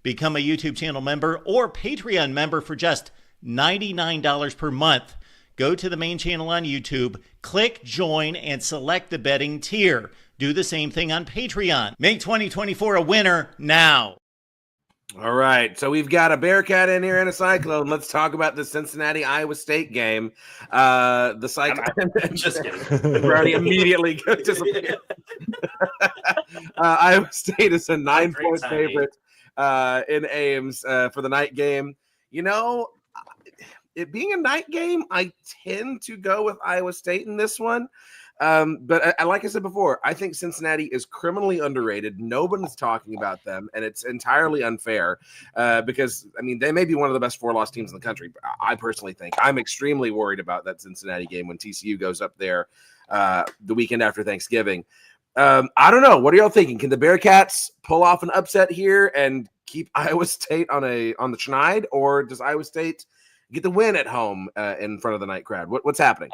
Become a YouTube channel member or Patreon member for just $99 per month. Go to the main channel on YouTube, click join, and select the betting tier. Do the same thing on Patreon. Make 2024 a winner now. All right, so we've got a Bearcat in here and a Cyclone. Let's talk about the Cincinnati-Iowa State game. The Cyclone. Just kidding. Brownie immediately disappeared. Iowa State is a 9-point favorite in Ames for the night game. You know, it being a night game, I tend to go with Iowa State in this one. But like I said before, I think Cincinnati is criminally underrated. Nobody's talking about them, and it's entirely unfair because, I mean, they may be one of the best 4-loss teams in the country. I personally think I'm extremely worried about that Cincinnati game when TCU goes up there the weekend after Thanksgiving. I don't know. What are y'all thinking? Can the Bearcats pull off an upset here and keep Iowa State on the schneid, or does Iowa State get the win at home in front of the night crowd? What's happening?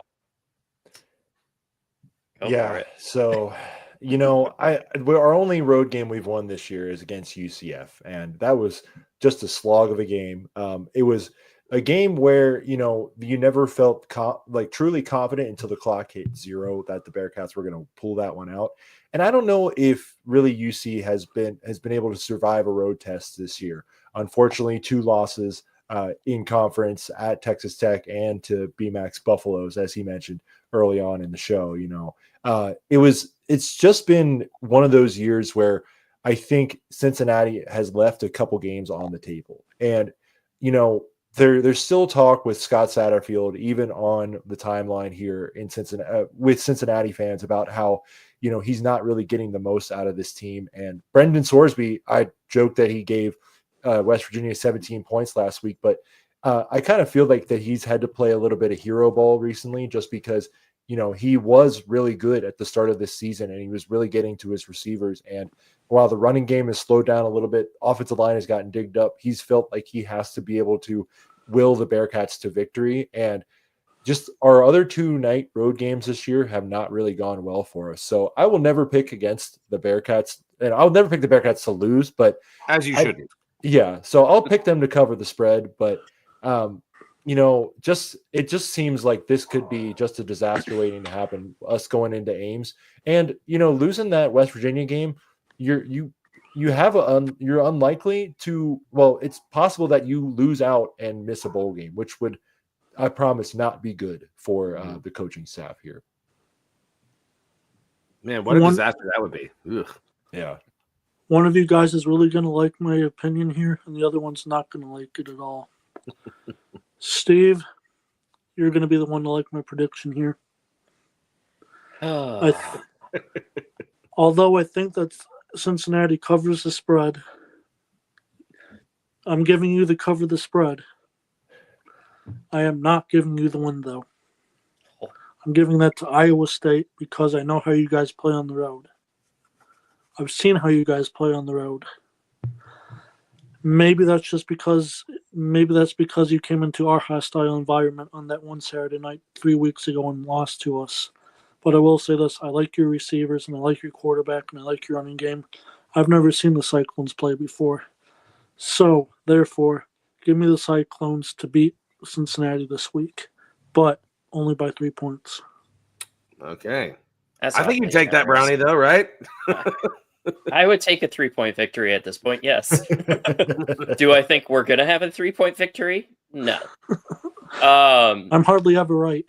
Yeah, so you know, our only road game we've won this year is against UCF, and that was just a slog of a game. It was a game where, you know, you never felt truly confident until the clock hit 0 that the Bearcats were going to pull that one out. And I don't know if really UC has been able to survive a road test this year. Unfortunately, 2 losses in conference at Texas Tech and to BMAX Buffaloes, as he mentioned early on in the show. You know, it's just been one of those years where I think Cincinnati has left a couple games on the table. And, you know, there's still talk with Scott Satterfield, even on the timeline here in Cincinnati, with Cincinnati fans, about how, you know, he's not really getting the most out of this team. And Brendan Sorsby, I joked that he gave West Virginia 17 points last week, but I kind of feel like that he's had to play a little bit of hero ball recently, just because, you know, he was really good at the start of this season and he was really getting to his receivers. And while the running game has slowed down a little bit, offensive line has gotten digged up. He's felt like he has to be able to will the Bearcats to victory. And just our other 2 night road games this year have not really gone well for us. So I will never pick against the Bearcats, and I'll never pick the Bearcats to lose, but as you shouldn't. Yeah. So I'll pick them to cover the spread, but you know, it just seems like this could be just a disaster waiting to happen, us going into Ames. And, you know, losing that West Virginia game, you're unlikely to, well, it's possible that you lose out and miss a bowl game, which would, I promise, not be good for the coaching staff here. Man, what a disaster that would be. Ugh. Yeah. One of you guys is really going to like my opinion here, and the other one's not going to like it at all. Steve, you're going to be the one to like my prediction here. Although I think that Cincinnati covers the spread, I'm giving you the cover the spread. I am not giving you the win, though. I'm giving that to Iowa State because I know how you guys play on the road. I've seen how you guys play on the road. Maybe that's because you came into our hostile environment on that one Saturday night 3 weeks ago and lost to us. But I will say this, I like your receivers and I like your quarterback and I like your running game. I've never seen the Cyclones play before. So, therefore, give me the Cyclones to beat Cincinnati this week, but only by 3 points. Okay. That's I think you take that, Brownie, though, right? I would take a 3-point victory at this point, yes. Do I think we're going to have a 3-point victory? No. I'm hardly ever right.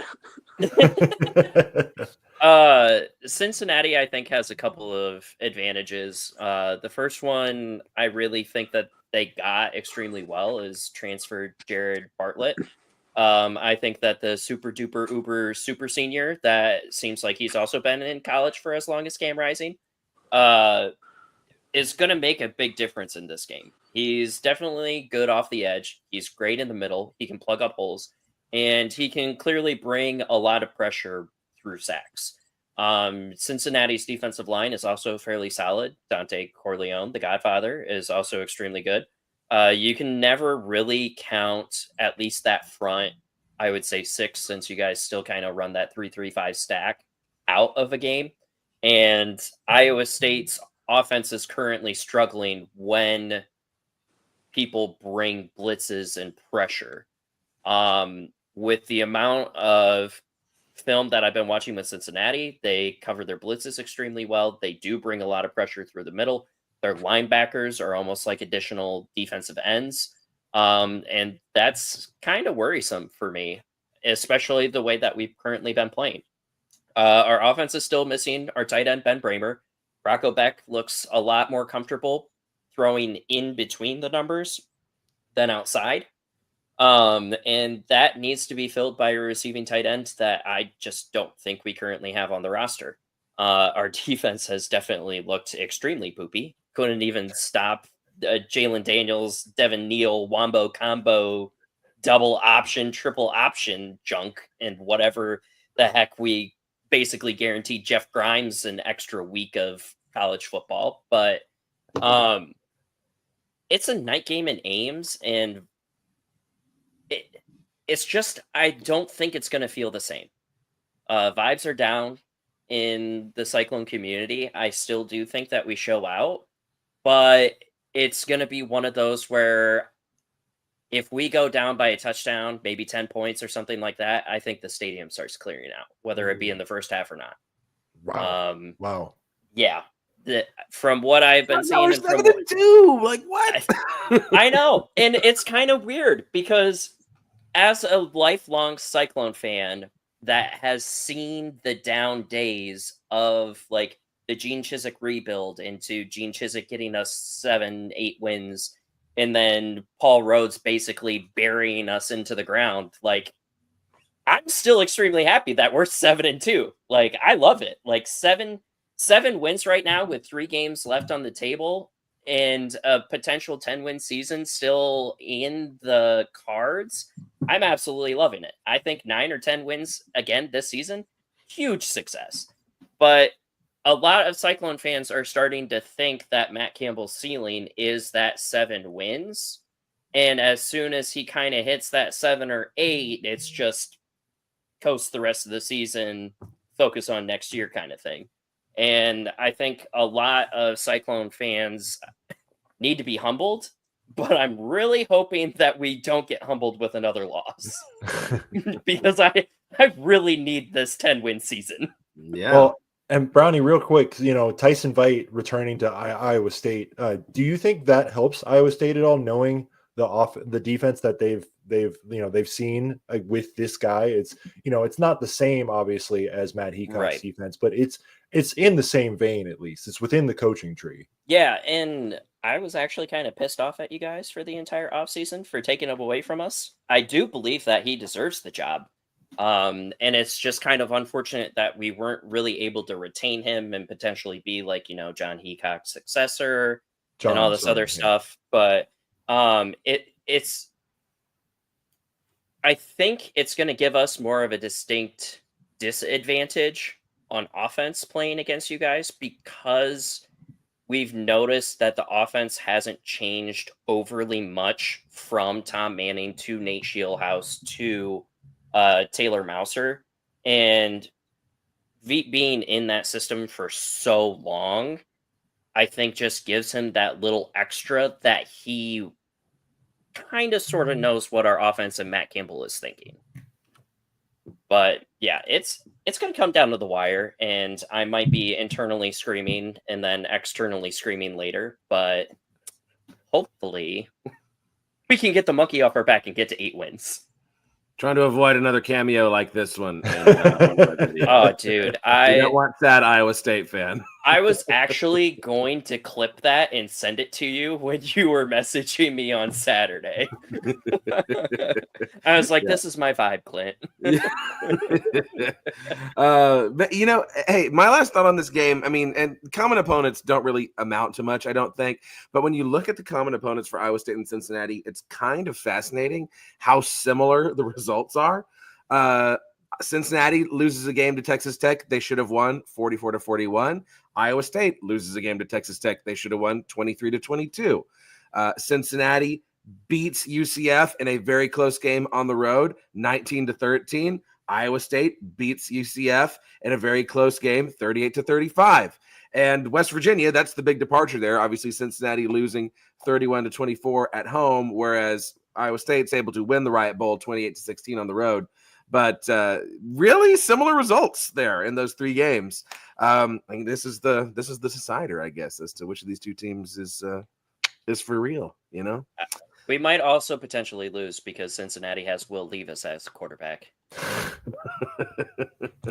Cincinnati, I think, has a couple of advantages. The first one, I really think that they got extremely well is transferred Jared Bartlett. I think that the super duper uber super senior that seems like he's also been in college for as long as Cam Rising is going to make a big difference in this game. He's definitely good off the edge. He's great in the middle. He can plug up holes. and he can clearly bring a lot of pressure through sacks. Cincinnati's defensive line is also fairly solid. Dante Corleone, the Godfather, is also extremely good. You can never really count at least that front, I would say 6, since you guys still kind of run that 3-3-5 stack out of a game. And Iowa State's offense is currently struggling when people bring blitzes and pressure. With the amount of film that I've been watching with Cincinnati, they cover their blitzes extremely well. They do bring a lot of pressure through the middle. Their linebackers are almost like additional defensive ends. And that's kind of worrisome for me, especially the way that we've currently been playing. Our offense is still missing our tight end, Ben Bramer. Rocco Beck looks a lot more comfortable throwing in between the numbers than outside. And that needs to be filled by a receiving tight end that I just don't think we currently have on the roster. Our defense has definitely looked extremely poopy. Couldn't even stop Jalen Daniels, Devin Neal, Wombo combo, double option, triple option junk, and whatever the heck we basically guaranteed Jeff Grimes an extra week of college football. But it's a night game in Ames, and it's just, I don't think it's going to feel the same. Vibes are down in the Cyclone community. I still do think that we show out, but it's going to be one of those where if we go down by a touchdown, maybe 10 points or something like that, I think the stadium starts clearing out, whether it be in the first half or not. Wow. Wow. Yeah. From what I've been seeing, and from 7-2. Like what? I know, and it's kind of weird because as a lifelong Cyclone fan that has seen the down days of like the Gene Chizik rebuild into Gene Chizik getting us 7-8 wins, and then Paul Rhodes basically burying us into the ground, like I'm still extremely happy that we're 7-2. Like I love it. Like seven wins right now with 3 games left on the table and a potential 10-win season still in the cards. I'm absolutely loving it. I think 9 or 10 wins again this season, huge success. But a lot of Cyclone fans are starting to think that Matt Campbell's ceiling is that 7 wins. And as soon as he kind of hits that 7 or 8, it's just coast the rest of the season, focus on next year kind of thing. And I think a lot of Cyclone fans need to be humbled, but I'm really hoping that we don't get humbled with another loss because I really need this 10-win season. Yeah. Well, and Brownie, real quick, Tyson Veit returning to Iowa State. Do you think that helps Iowa State at all, knowing the defense that they've seen with this guy? It's not the same obviously as Matt Heacock's defense, but it's in the same vein. At least it's within the coaching tree. Yeah, and I was actually kind of pissed off at you guys for the entire offseason for taking him away from us. I do believe that he deserves the job. And it's just kind of unfortunate that we weren't really able to retain him and potentially be like, John Heacock's successor and all this other stuff. But it's I think it's going to give us more of a distinct disadvantage on offense playing against you guys because we've noticed that the offense hasn't changed overly much from Tom Manning to Nate Shieldhouse to Taylor Mouser. And Veet being in that system for so long, I think just gives him that little extra that he kind of sort of knows what our offense and Matt Campbell is thinking. But yeah, it's going to come down to the wire, and I might be internally screaming and then externally screaming later, but hopefully we can get the monkey off our back and get to 8 wins. Trying to avoid another cameo like this one. Oh, dude. I don't want that Iowa State fan. I was actually going to clip that and send it to you when you were messaging me on Saturday. I was like, "This is my vibe, Clint." But hey, my last thought on this game, I mean, and common opponents don't really amount to much, I don't think. But when you look at the common opponents for Iowa State and Cincinnati, it's kind of fascinating how similar the results are. Cincinnati loses a game to Texas Tech. They should have won 44-41. Iowa State loses a game to Texas Tech. They should have won 23-22. Cincinnati beats UCF in a very close game on the road, 19-13. Iowa State beats UCF in a very close game, 38-35. And West Virginia, that's the big departure there. Obviously, Cincinnati losing 31-24 at home, whereas Iowa State's able to win the Riot Bowl 28-16 on the road. But really similar results there in those three games. I mean, this is the decider, I guess, as to which of these two teams is for real. We might also potentially lose because Cincinnati has Will Levis as quarterback.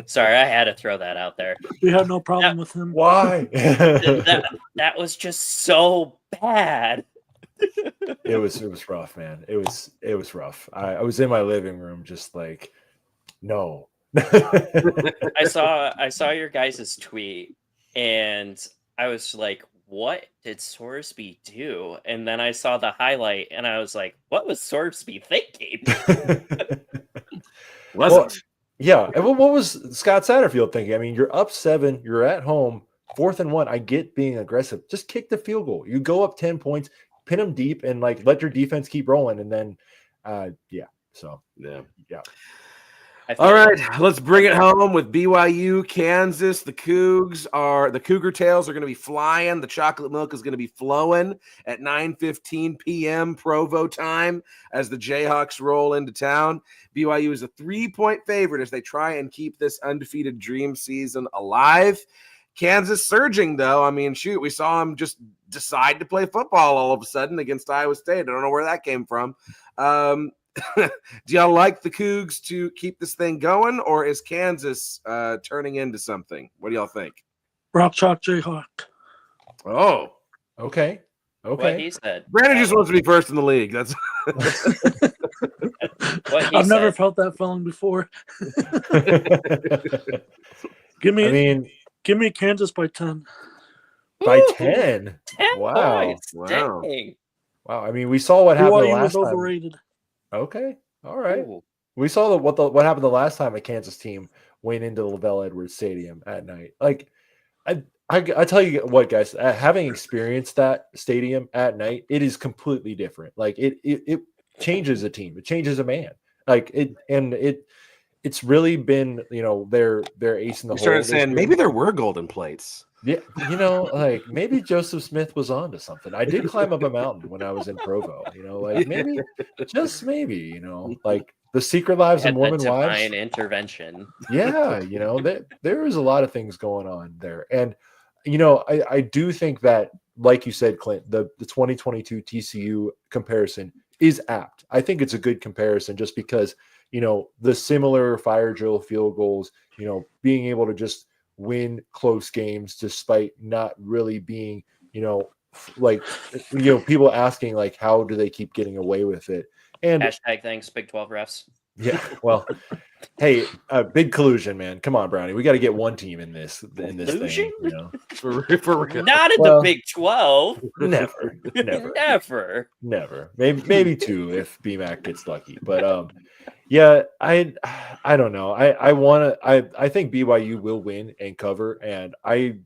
Sorry, I had to throw that out there. We had no problem with him. Why? That was just so bad. It was rough, man. It was rough. I was in my living room just like, no. I saw your guys' tweet and I was like, what did Sorsby do? And then I saw the highlight and I was like, what was Sorsby thinking? Well, yeah. And what was Scott Satterfield thinking? I mean, you're up 7, you're at home, 4th and 1. I get being aggressive. Just kick the field goal. You go up 10 points, pin them deep, and like let your defense keep rolling. And then, yeah. So yeah. All right, let's bring it home with BYU, Kansas. The Cougar tails are going to be flying. The chocolate milk is going to be flowing at 9:15 p.m. Provo time as the Jayhawks roll into town. BYU is a 3-point favorite as they try and keep this undefeated dream season alive. Kansas surging, though. I mean, shoot, we saw them just decide to play football all of a sudden against Iowa State. I don't know where that came from. Do y'all like the Cougs to keep this thing going, or is Kansas turning into something? What do y'all think? Rock Chalk Jayhawk. Oh, Okay. What he said. Brandon just wants to be first in the league. That's What he I've never said. felt that feeling before. Give me Kansas by 10. By Ooh, 10. 10 Wow. points. Wow. Dang. Wow. I mean, we saw what happened the BYU last was time. overrated. Okay. All right. Ooh. We saw what happened the last time a Kansas team went into Lavelle Edwards Stadium at night. Like, I tell you what, guys, having experienced that stadium at night, it is completely different. Like it changes a team. It changes a man. Like it's really been, their ace in the hole. You started this saying year. maybe there were golden plates. Yeah, like maybe Joseph Smith was onto something. I did climb up a mountain when I was in Provo, like maybe, just maybe, like the secret lives of Had the Mormon divine wives. intervention. Yeah, there is a lot of things going on there. And, I do think that, like you said, Clint, the 2022 TCU comparison is apt. I think it's a good comparison just because, the similar fire drill field goals, being able to just win close games despite not really being, people asking like, how do they keep getting away with it? And Hashtag thanks Big 12 refs. yeah, well, hey, big collusion, man. Come on, Brownie. We got to get one team in this Collusion? thing. For real. Not in the Big 12. Never. Never. Maybe 2 if BMAC gets lucky. But yeah, I don't know. I think BYU will win and cover, and I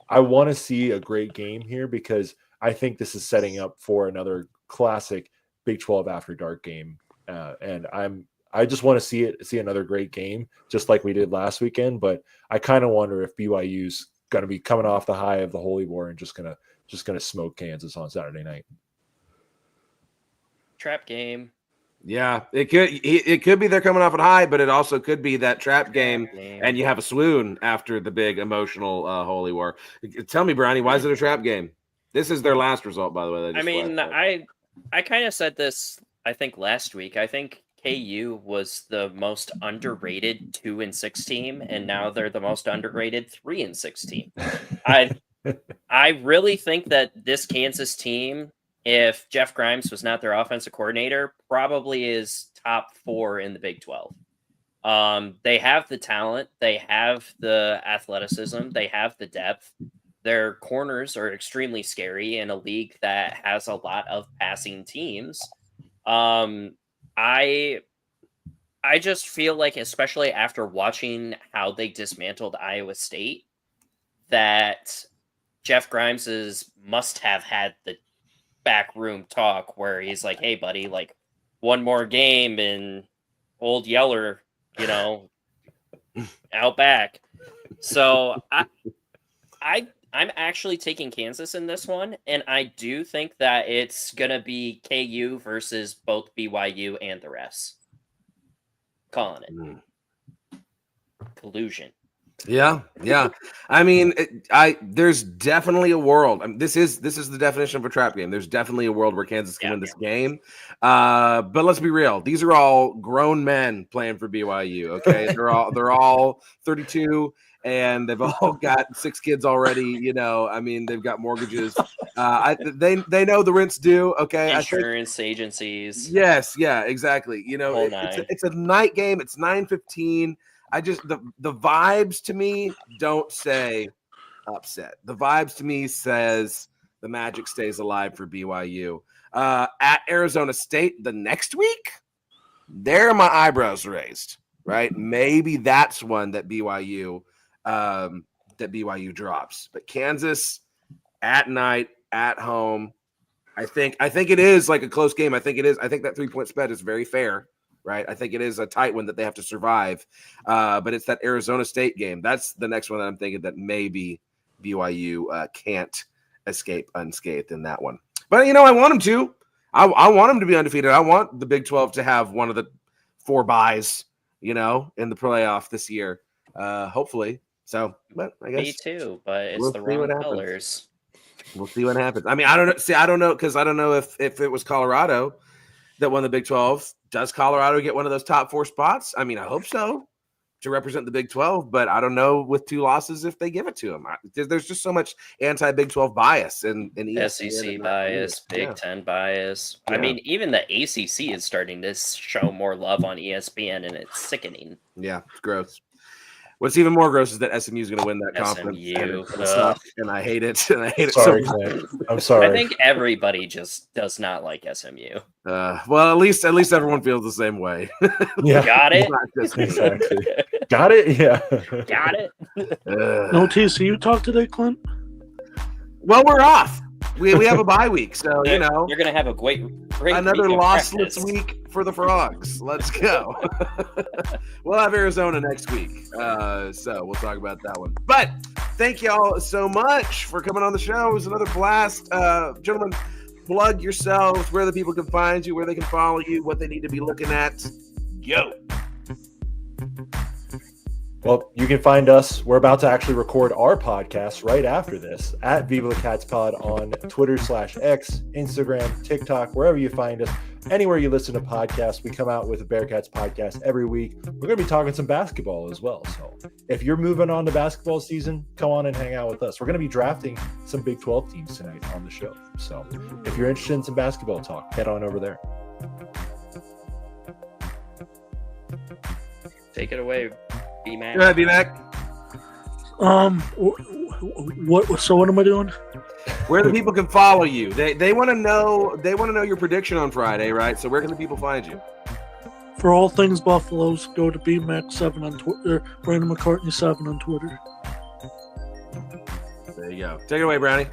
want to see a great game here because I think this is setting up for another classic Big 12 after dark game, and I just want to see another great game, just like we did last weekend. But I kind of wonder if BYU's going to be coming off the high of the Holy War and just gonna smoke Kansas on Saturday night. Trap game. Yeah, it could be they're coming off at high, but it also could be that trap game, and you have a swoon after the big emotional Holy War. Tell me, Brownie, why is it a trap game? This is their last result, by the way. I mean, I kind of said this, I think, last week. I think KU was the most underrated 2-6 team, and now they're the most underrated 3-6 team. I really think that this Kansas team, if Jeff Grimes was not their offensive coordinator, probably is top 4 in the Big 12. They have the talent, they have the athleticism, they have the depth. Their corners are extremely scary in a league that has a lot of passing teams. I just feel like, especially after watching how they dismantled Iowa State, that Jeff Grimes must have had the backroom talk where he's like, "Hey, buddy, like one more game and Old Yeller, out back." So I'm actually taking Kansas in this one, and I do think that it's gonna be KU versus both BYU and the refs. Calling it collusion. Yeah. I mean, there's definitely a world. This is the definition of a trap game. There's definitely a world where Kansas can win this game. But let's be real. These are all grown men playing for BYU. Okay, they're all 32. And they've all got 6 kids already. I mean, they've got mortgages. They know the rent's due. Okay, Insurance agencies. Yes, yeah, exactly. It's a night game. It's 9:15. I just the vibes to me don't say upset. The vibes to me says the magic stays alive for BYU. At Arizona State the next week, there my eyebrows raised. Right, maybe that's one that BYU drops. But Kansas at night at home, I think it is like a close game. I think that 3-point spread is very fair. Right, I think it is a tight one that they have to survive, but it's that Arizona State game. That's the next one that I'm thinking that maybe BYU can't escape unscathed in that one. But I want them to. I want them to be undefeated. I want the Big 12 to have one of the 4 byes, in the playoff this year, hopefully. So, but I guess me too. But it's the wrong colors. We'll see what happens. I mean, I don't know. See, I don't know because I don't know if it was Colorado that won the Big 12. Does Colorado get one of those top 4 spots? I mean, I hope so to represent the Big 12, but I don't know with 2 losses if they give it to them. There's just so much anti-Big 12 bias and SEC bias, Big 10 bias. Yeah. I mean, even the ACC is starting to show more love on ESPN, and it's sickening. Yeah, it's gross. What's even more gross is that SMU is going to win that conference. And I hate it. And I hate it so much. I'm sorry. I think everybody just does not like SMU. Well, at least everyone feels the same way. Yeah. Got it? Exactly. Got it? Yeah. Got it? No TCU talk today, Clint? Well, we're off. We have a bye week, so you're gonna have a great another lossless week for the Frogs. Let's go. We'll have Arizona next week, so we'll talk about that one. But thank y'all so much for coming on the show. It was another blast, gentlemen. Plug yourselves, where the people can find you, where they can follow you, what they need to be looking at. Yo. Well, you can find us. We're about to actually record our podcast right after this at Viva the Cats Pod on Twitter/X, Instagram, TikTok, wherever you find us. Anywhere you listen to podcasts, we come out with a Bearcats podcast every week. We're going to be talking some basketball as well. So if you're moving on to basketball season, come on and hang out with us. We're going to be drafting some Big 12 teams tonight on the show. So if you're interested in some basketball talk, head on over there. Take it away, B-Mac. Go ahead, B-Mac. What? So what am I doing? Where the people can follow you. They want to know. They want to know your prediction on Friday, right? So where can the people find you? For all things Buffaloes, go to BMac7 on Twitter. Brandon McCartney 7 on Twitter. There you go. Take it away, Brownie.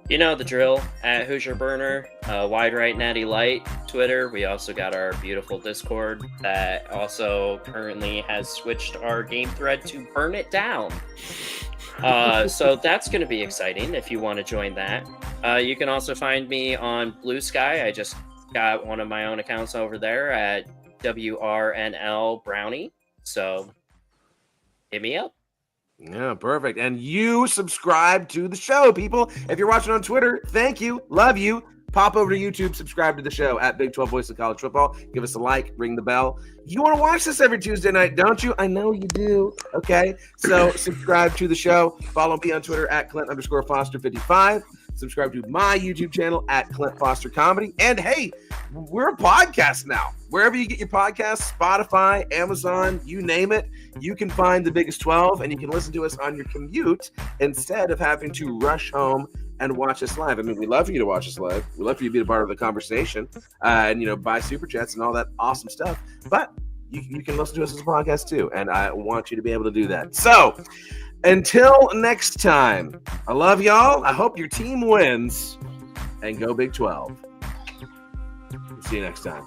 You know the drill. At Hoosier Burner, Wide Right Natty Light, Twitter. We also got our beautiful Discord that also currently has switched our game thread to Burn It Down. So that's going to be exciting if you want to join that. You can also find me on Blue Sky. I just got one of my own accounts over there at WRNL Brownie. So hit me up. Yeah, perfect. And you subscribe to the show, people. If you're watching on Twitter, thank you. Love you. pop over to YouTube, subscribe to the show at Big 12 Voice of College Football. Give us a like, ring the bell. You want to watch this every Tuesday night, don't you? I know you do. Okay, so subscribe to the show. Follow me on Twitter at Clint_Foster55. Subscribe to my YouTube channel at Clint Foster Comedy. And hey, we're a podcast now. Wherever you get your podcasts, Spotify, Amazon, you name it, you can find the Biggest 12 and you can listen to us on your commute instead of having to rush home and watch us live. I mean, we love for you to watch us live. We love for you to be a part of the conversation and, buy super chats and all that awesome stuff. But you can listen to us as a podcast too. And I want you to be able to do that. So until next time, I love y'all. I hope your team wins and go Big 12. See you next time.